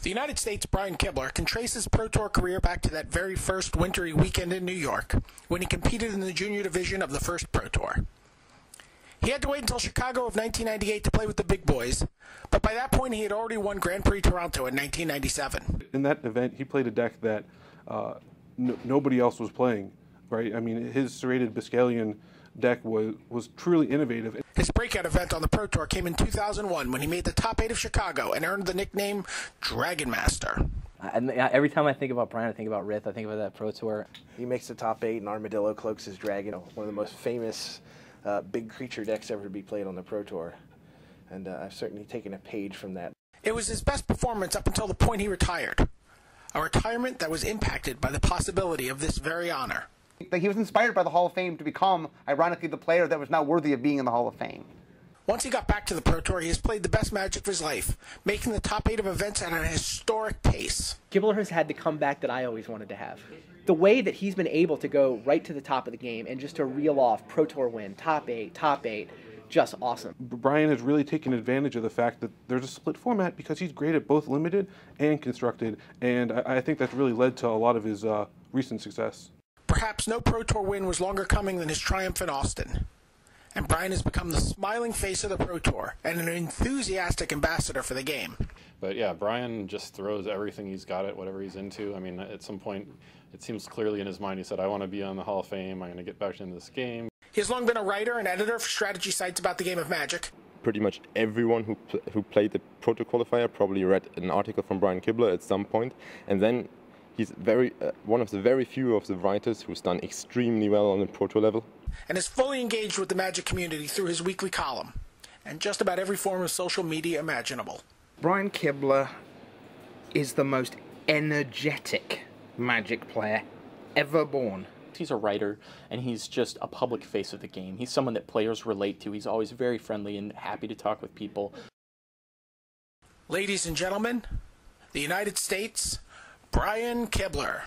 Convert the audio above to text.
The United States' BrianKibler can trace his Pro Tour career back to that very first wintry weekend in New York, when he competed in the junior division of the first Pro Tour. He had to wait until Chicago of 1998 to play with the big boys, but by that point he had already won Grand Prix Toronto in 1997. In that event, he played a deck that nobody else was playing, right? I mean, his serrated Biscalian deck was truly innovative. His breakout event on the Pro Tour came in 2001 when he made the top 8 of Chicago and earned the nickname Dragon Master. Every time I think about Brian, I think about Rith, I think about that Pro Tour. He makes the top 8 and Armadillo cloaks his dragon, one of the most famous big creature decks ever to be played on the Pro Tour. And I've certainly taken a page from that. It was his best performance up until the point he retired. A retirement that was impacted by the possibility of this very honor. He was inspired by the Hall of Fame to become, ironically, the player that was now worthy of being in the Hall of Fame. Once he got back to the Pro Tour, he has played the best Magic of his life, making the top 8 of events at an historic pace. Kibler has had the comeback that I always wanted to have. The way that he's been able to go right to the top of the game and just to reel off Pro Tour win, top 8, just awesome. Brian has really taken advantage of the fact that there's a split format because he's great at both limited and constructed, and I think that's really led to a lot of his recent success. Perhaps no Pro Tour win was longer coming than his triumph in Austin. And Brian has become the smiling face of the Pro Tour and an enthusiastic ambassador for the game. But yeah, Brian just throws everything he's got at whatever he's into. I mean, at some point, it seems clearly in his mind, he said, I want to be on the Hall of Fame, I'm going to get back into this game. He has long been a writer and editor for strategy sites about the game of Magic. Pretty much everyone who played the Pro Tour qualifier probably read an article from BrianKibler at some point, and then he's one of the very few of the writers who's done extremely well on the Pro Tour level. And is fully engaged with the Magic community through his weekly column, and just about every form of social media imaginable. BrianKibler is the most energetic Magic player ever born. He's a writer, and he's just a public face of the game. He's someone that players relate to. He's always very friendly and happy to talk with people. Ladies and gentlemen, the United States' BrianKibler.